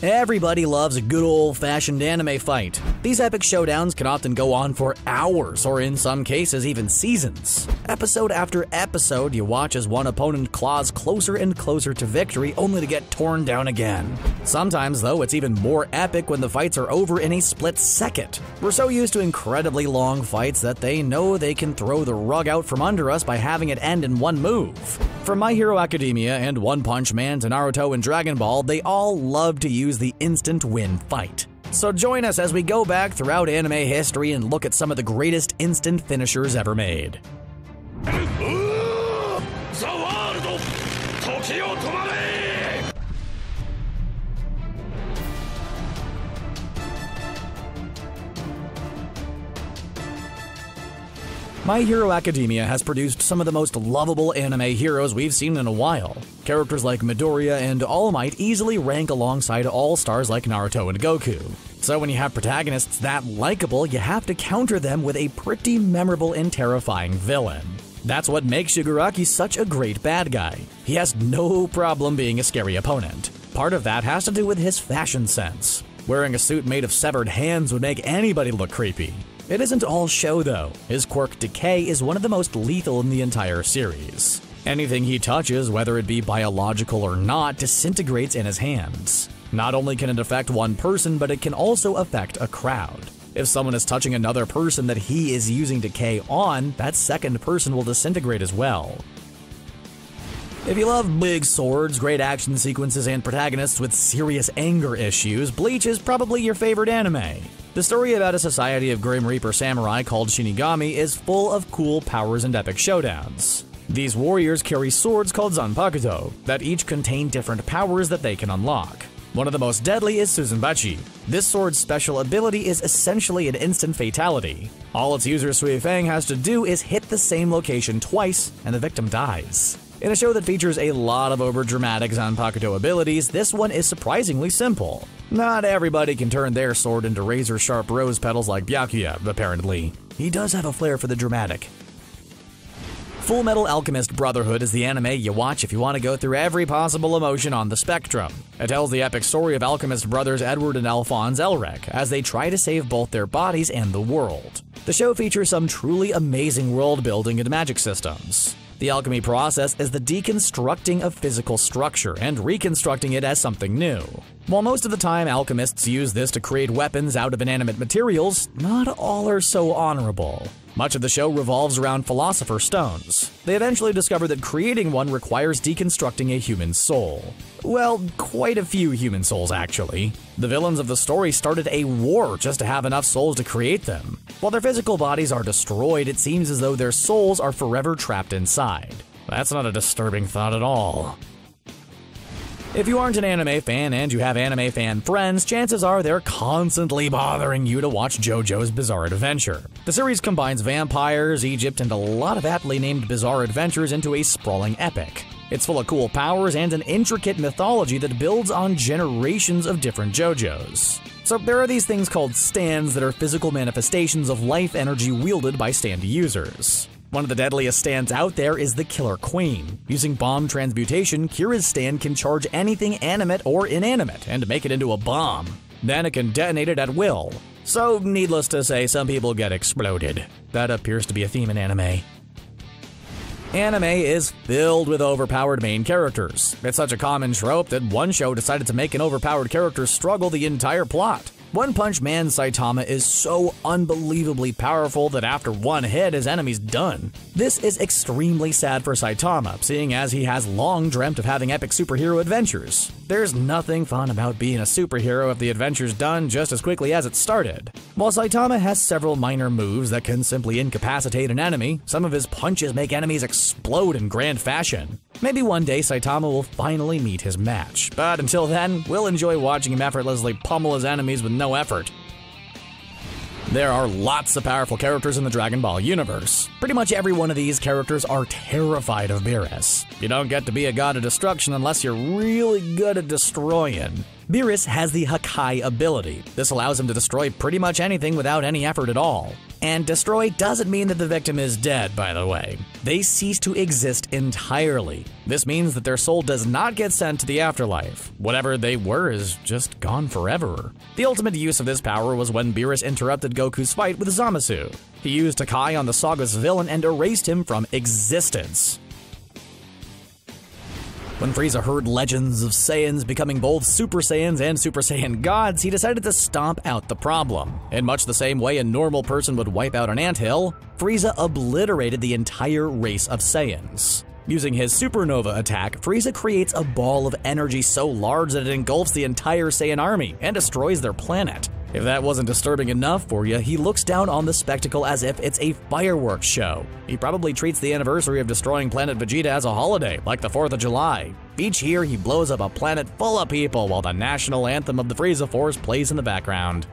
Everybody loves a good old-fashioned anime fight. These epic showdowns can often go on for hours, or in some cases even seasons. Episode after episode, you watch as one opponent claws closer and closer to victory, only to get torn down again. Sometimes, though, it's even more epic when the fights are over in a split second. We're so used to incredibly long fights that they know they can throw the rug out from under us by having it end in one move. From My Hero Academia and One Punch Man to Naruto and Dragon Ball, they all love to use the instant win fight. So join us as we go back throughout anime history and look at some of the greatest instant finishers ever made. My Hero Academia has produced some of the most lovable anime heroes we've seen in a while. Characters like Midoriya and All Might easily rank alongside all-stars like Naruto and Goku. So when you have protagonists that likable, you have to counter them with a pretty memorable and terrifying villain. That's what makes Shigaraki such a great bad guy. He has no problem being a scary opponent. Part of that has to do with his fashion sense. Wearing a suit made of severed hands would make anybody look creepy. It isn't all show though. His quirk Decay is one of the most lethal in the entire series. Anything he touches, whether it be biological or not, disintegrates in his hands. Not only can it affect one person, but it can also affect a crowd. If someone is touching another person that he is using Decay on, that second person will disintegrate as well. If you love big swords, great action sequences, and protagonists with serious anger issues, Bleach is probably your favorite anime. The story about a society of Grim Reaper samurai called Shinigami is full of cool powers and epic showdowns. These warriors carry swords called Zanpakuto that each contain different powers that they can unlock. One of the most deadly is Suzenbachi. This sword's special ability is essentially an instant fatality. All its user Suifang has to do is hit the same location twice, and the victim dies. In a show that features a lot of overdramatic Zanpakuto abilities, this one is surprisingly simple. Not everybody can turn their sword into razor-sharp rose petals like Byakuya, apparently. He does have a flair for the dramatic. Full Metal Alchemist Brotherhood is the anime you watch if you want to go through every possible emotion on the spectrum. It tells the epic story of Alchemist brothers Edward and Alphonse Elric as they try to save both their bodies and the world. The show features some truly amazing world building and magic systems. The alchemy process is the deconstructing of physical structure and reconstructing it as something new. While most of the time alchemists use this to create weapons out of inanimate materials, not all are so honorable. Much of the show revolves around philosopher's stones. They eventually discover that creating one requires deconstructing a human soul. Well, quite a few human souls, actually. The villains of the story started a war just to have enough souls to create them. While their physical bodies are destroyed, it seems as though their souls are forever trapped inside. That's not a disturbing thought at all. If you aren't an anime fan and you have anime fan friends, chances are they're constantly bothering you to watch JoJo's Bizarre Adventure. The series combines vampires, Egypt, and a lot of aptly named bizarre adventures into a sprawling epic. It's full of cool powers and an intricate mythology that builds on generations of different JoJos. So there are these things called stands that are physical manifestations of life energy wielded by stand users. One of the deadliest stands out there is the Killer Queen. Using bomb transmutation, Kira's stand can charge anything animate or inanimate and make it into a bomb. Then it can detonate it at will. So, needless to say, some people get exploded. That appears to be a theme in anime. Anime is filled with overpowered main characters. It's such a common trope that one show decided to make an overpowered character struggle the entire plot. One Punch Man Saitama is so unbelievably powerful that after one hit, his enemy's done. This is extremely sad for Saitama, seeing as he has long dreamt of having epic superhero adventures. There's nothing fun about being a superhero if the adventure's done just as quickly as it started. While Saitama has several minor moves that can simply incapacitate an enemy, some of his punches make enemies explode in grand fashion. Maybe one day Saitama will finally meet his match, but until then, we'll enjoy watching him effortlessly pummel his enemies with no effort. There are lots of powerful characters in the Dragon Ball universe. Pretty much every one of these characters are terrified of Beerus. You don't get to be a god of destruction unless you're really good at destroying. Beerus has the Hakai ability. This allows him to destroy pretty much anything without any effort at all. And destroy doesn't mean that the victim is dead, by the way. They cease to exist entirely. This means that their soul does not get sent to the afterlife. Whatever they were is just gone forever. The ultimate use of this power was when Beerus interrupted Goku's fight with Zamasu. He used Takai on the saga's villain and erased him from existence. When Frieza heard legends of Saiyans becoming both Super Saiyans and Super Saiyan gods, he decided to stomp out the problem. In much the same way a normal person would wipe out an anthill, Frieza obliterated the entire race of Saiyans. Using his supernova attack, Frieza creates a ball of energy so large that it engulfs the entire Saiyan army and destroys their planet. If that wasn't disturbing enough for you, he looks down on the spectacle as if it's a fireworks show. He probably treats the anniversary of destroying Planet Vegeta as a holiday, like the 4th of July. Each year, he blows up a planet full of people while the national anthem of the Frieza Force plays in the background.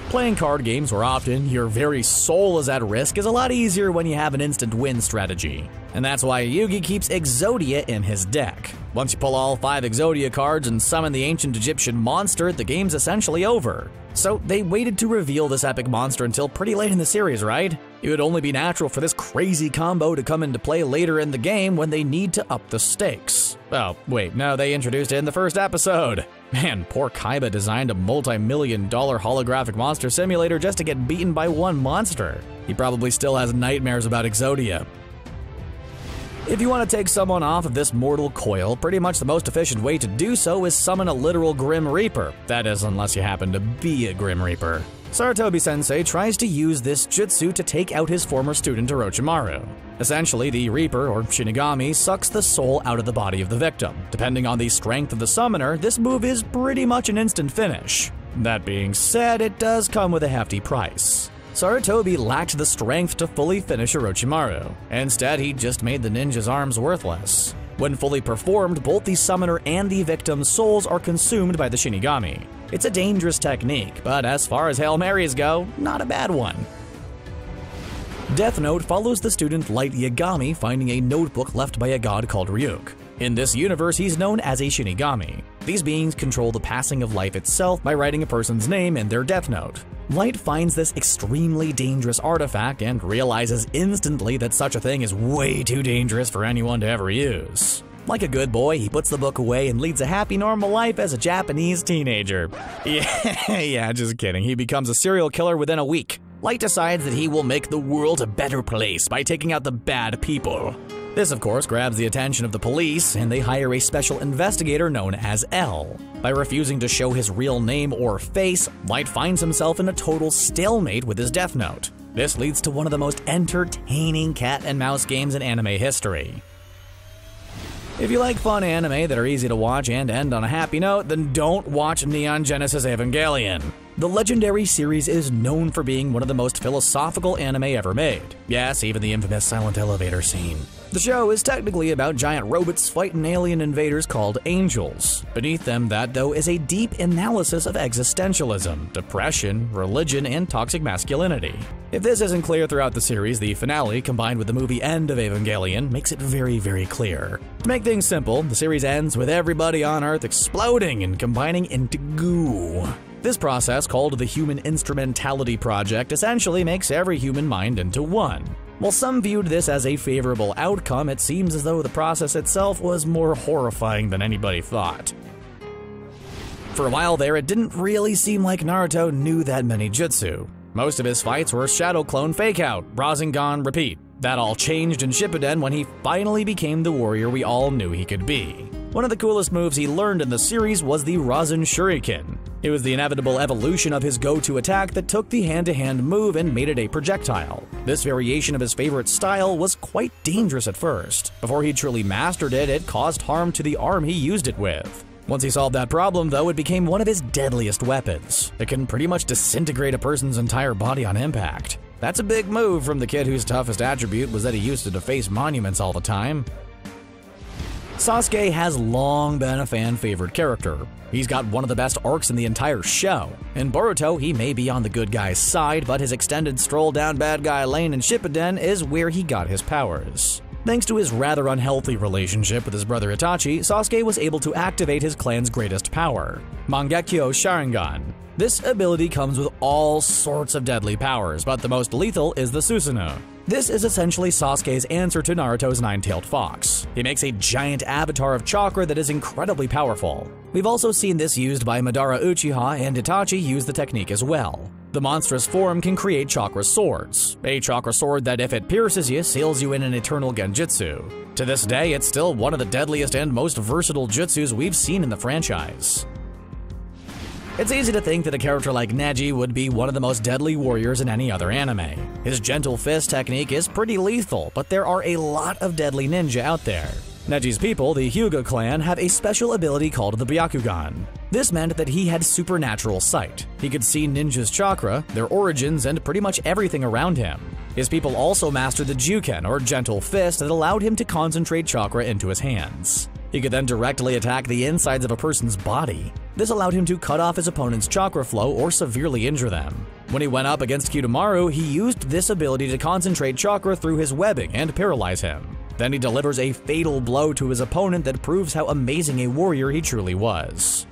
Playing card games where often your very soul is at risk is a lot easier when you have an instant win strategy. And that's why Yugi keeps Exodia in his deck. Once you pull all 5 Exodia cards and summon the ancient Egyptian monster, the game's essentially over. So they waited to reveal this epic monster until pretty late in the series, right? It would only be natural for this crazy combo to come into play later in the game when they need to up the stakes. Oh, wait, no, they introduced it in the first episode. Man, poor Kaiba designed a multi-million-dollar holographic monster simulator just to get beaten by one monster. He probably still has nightmares about Exodia. If you want to take someone off of this mortal coil, pretty much the most efficient way to do so is summon a literal Grim Reaper. That is, unless you happen to be a Grim Reaper. Sarutobi-sensei tries to use this jutsu to take out his former student Orochimaru. Essentially, the Reaper, or Shinigami, sucks the soul out of the body of the victim. Depending on the strength of the summoner, this move is pretty much an instant finish. That being said, it does come with a hefty price. Sarutobi lacked the strength to fully finish Orochimaru. Instead, he just made the ninja's arms worthless. When fully performed, both the summoner and the victim's souls are consumed by the Shinigami. It's a dangerous technique, but as far as Hail Marys go, not a bad one. Death Note follows the student Light Yagami finding a notebook left by a god called Ryuk. In this universe, he's known as a Shinigami. These beings control the passing of life itself by writing a person's name in their Death Note. Light finds this extremely dangerous artifact and realizes instantly that such a thing is way too dangerous for anyone to ever use. Like a good boy, he puts the book away and leads a happy, normal life as a Japanese teenager. Yeah, just kidding. He becomes a serial killer within a week. Light decides that he will make the world a better place by taking out the bad people. This, of course, grabs the attention of the police, and they hire a special investigator known as L. By refusing to show his real name or face, Light finds himself in a total stalemate with his Death Note. This leads to one of the most entertaining cat and mouse games in anime history. If you like fun anime that are easy to watch and end on a happy note, then don't watch Neon Genesis Evangelion. The legendary series is known for being one of the most philosophical anime ever made. Yes, even the infamous silent elevator scene. The show is technically about giant robots fighting alien invaders called angels. Beneath them, that though, is a deep analysis of existentialism, depression, religion, and toxic masculinity. If this isn't clear throughout the series, the finale, combined with the movie end of Evangelion, makes it very, very clear. To make things simple, the series ends with everybody on Earth exploding and combining into goo. This process, called the Human Instrumentality Project, essentially makes every human mind into one. While some viewed this as a favorable outcome, it seems as though the process itself was more horrifying than anybody thought. For a while there, it didn't really seem like Naruto knew that many jutsu. Most of his fights were Shadow Clone Fake-Out, Rasengan Repeat. That all changed in Shippuden when he finally became the warrior we all knew he could be. One of the coolest moves he learned in the series was the Rasen Shuriken. It was the inevitable evolution of his go-to attack that took the hand-to-hand move and made it a projectile. This variation of his favorite style was quite dangerous at first. Before he truly mastered it, it caused harm to the arm he used it with. Once he solved that problem, though, it became one of his deadliest weapons. It can pretty much disintegrate a person's entire body on impact. That's a big move from the kid whose toughest attribute was that he used to deface monuments all the time. Sasuke has long been a fan-favorite character. He's got one of the best arcs in the entire show. In Boruto, he may be on the good guy's side, but his extended stroll down bad guy lane in Shippuden is where he got his powers. Thanks to his rather unhealthy relationship with his brother Itachi, Sasuke was able to activate his clan's greatest power, Mangekyo Sharingan. This ability comes with all sorts of deadly powers, but the most lethal is the Susanoo. This is essentially Sasuke's answer to Naruto's nine-tailed fox. He makes a giant avatar of chakra that is incredibly powerful. We've also seen this used by Madara Uchiha, and Itachi used the technique as well. The monstrous form can create chakra swords, a chakra sword that if it pierces you, seals you in an eternal genjutsu. To this day, it's still one of the deadliest and most versatile jutsus we've seen in the franchise. It's easy to think that a character like Neji would be one of the most deadly warriors in any other anime. His gentle fist technique is pretty lethal, but there are a lot of deadly ninja out there. Neji's people, the Hyuga clan, have a special ability called the Byakugan. This meant that he had supernatural sight. He could see ninjas' chakra, their origins, and pretty much everything around him. His people also mastered the Juken, or gentle fist, that allowed him to concentrate chakra into his hands. He could then directly attack the insides of a person's body. This allowed him to cut off his opponent's chakra flow or severely injure them. When he went up against Kyudomaru, he used this ability to concentrate chakra through his webbing and paralyze him. Then he delivers a fatal blow to his opponent that proves how amazing a warrior he truly was.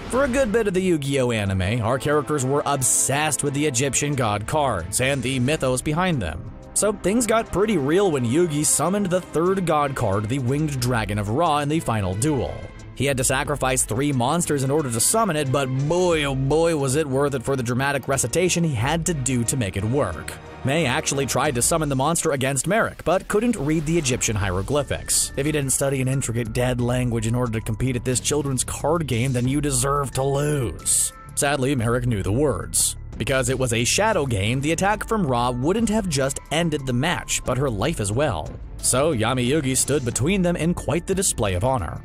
For a good bit of the Yu-Gi-Oh anime, our characters were obsessed with the Egyptian god cards and the mythos behind them. So things got pretty real when Yugi summoned the third god card, the Winged Dragon of Ra, in the final duel. He had to sacrifice 3 monsters in order to summon it, but boy oh boy was it worth it for the dramatic recitation he had to do to make it work. May actually tried to summon the monster against Merrick, but couldn't read the Egyptian hieroglyphics. If you didn't study an intricate dead language in order to compete at this children's card game, then you deserve to lose. Sadly, Merrick knew the words. Because it was a shadow game, the attack from Ra wouldn't have just ended the match, but her life as well. So Yami Yugi stood between them in quite the display of honor.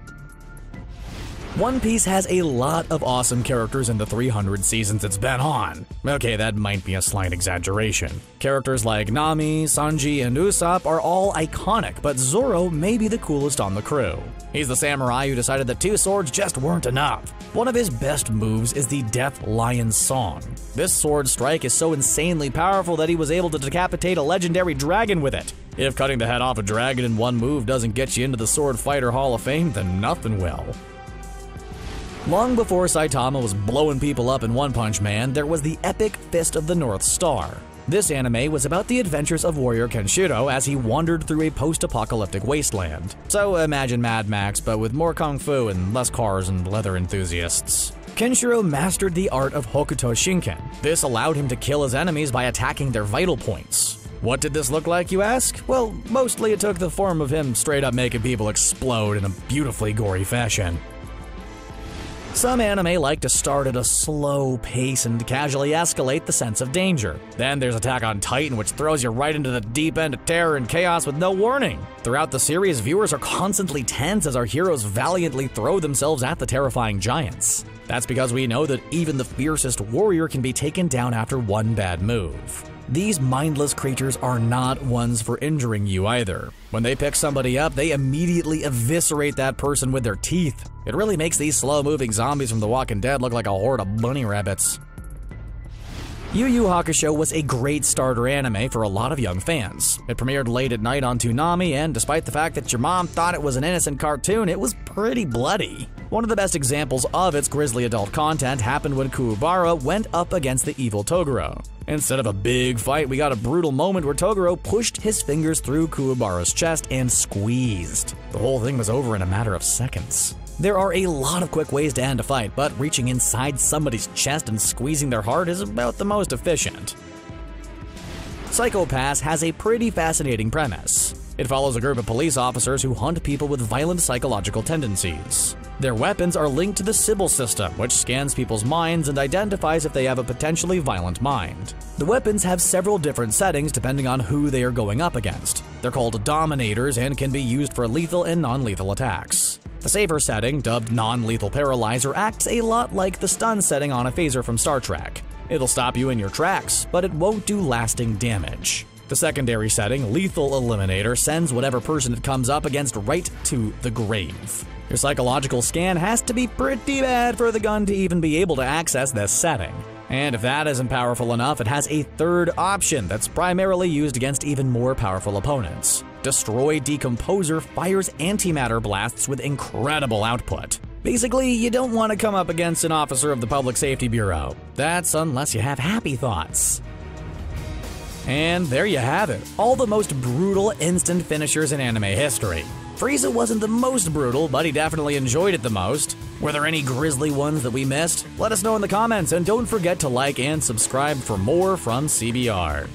One Piece has a lot of awesome characters in the 300 seasons it's been on. Okay, that might be a slight exaggeration. Characters like Nami, Sanji, and Usopp are all iconic, but Zorro may be the coolest on the crew. He's the samurai who decided that 2 swords just weren't enough. One of his best moves is the Death Lion Song. This sword strike is so insanely powerful that he was able to decapitate a legendary dragon with it. If cutting the head off a dragon in one move doesn't get you into the Sword Fighter Hall of Fame, then nothing will. Long before Saitama was blowing people up in One Punch Man, there was the epic Fist of the North Star. This anime was about the adventures of warrior Kenshiro as he wandered through a post-apocalyptic wasteland. So imagine Mad Max, but with more kung fu and less cars and leather enthusiasts. Kenshiro mastered the art of Hokuto Shinken. This allowed him to kill his enemies by attacking their vital points. What did this look like, you ask? Well, mostly it took the form of him straight up making people explode in a beautifully gory fashion. Some anime like to start at a slow pace and casually escalate the sense of danger. Then there's Attack on Titan, which throws you right into the deep end of terror and chaos with no warning. Throughout the series, viewers are constantly tense as our heroes valiantly throw themselves at the terrifying giants. That's because we know that even the fiercest warrior can be taken down after one bad move. These mindless creatures are not ones for injuring you either. When they pick somebody up, they immediately eviscerate that person with their teeth. It really makes these slow-moving zombies from The Walking Dead look like a horde of bunny rabbits. Yu Hakusho was a great starter anime for a lot of young fans. It premiered late at night on Toonami, and despite the fact that your mom thought it was an innocent cartoon, it was pretty bloody. One of the best examples of its grisly adult content happened when Kuwabara went up against the evil Toguro. Instead of a big fight, we got a brutal moment where Toguro pushed his fingers through Kuwabara's chest and squeezed. The whole thing was over in a matter of seconds. There are a lot of quick ways to end a fight, but reaching inside somebody's chest and squeezing their heart is about the most efficient. Psychopass has a pretty fascinating premise. It follows a group of police officers who hunt people with violent psychological tendencies. Their weapons are linked to the Symbol system, which scans people's minds and identifies if they have a potentially violent mind. The weapons have several different settings depending on who they are going up against. They're called Dominators and can be used for lethal and non-lethal attacks. The safer setting, dubbed Non-Lethal Paralyzer, acts a lot like the stun setting on a phaser from Star Trek. It'll stop you in your tracks, but it won't do lasting damage. The secondary setting, Lethal Eliminator, sends whatever person it comes up against right to the grave. Your psychological scan has to be pretty bad for the gun to even be able to access this setting. And if that isn't powerful enough, it has a third option that's primarily used against even more powerful opponents. Destroy Decomposer fires antimatter blasts with incredible output. Basically, you don't want to come up against an officer of the Public Safety Bureau. That's unless you have happy thoughts. And there you have it, all the most brutal instant finishers in anime history. Frieza wasn't the most brutal, but he definitely enjoyed it the most. Were there any grisly ones that we missed? Let us know in the comments, and don't forget to like and subscribe for more from CBR.